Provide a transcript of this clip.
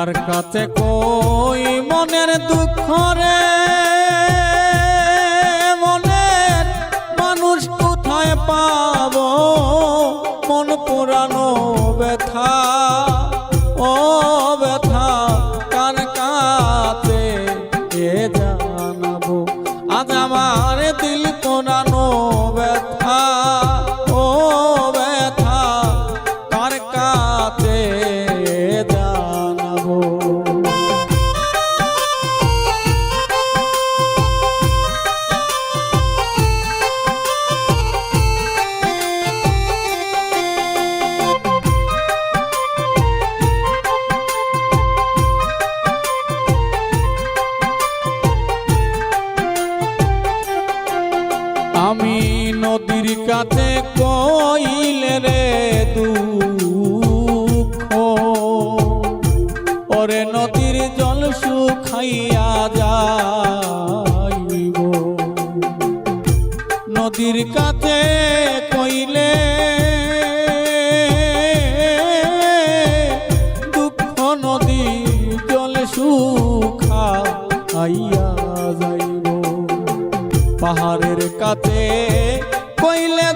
কার কাছে কই মনের দুঃখ রে, মনের মানুষ কোথায় পাবো, মন পুরানো ব্যথা, ও ব্যথা কার কাছে জানাবো। আজ আমার দিল পুরানো ব্যথা, ও ব্যথা কার কাছে জানাবো। আমি নদীর কাছে কইলে রে দুঃখ, ওরে নদীর জল শুকাইয়া যাইব। নদীর কাছে কইলে দুঃখ, নদীর জল শুকাইয়া যাইব। পাহাড়ের কাছে কইলে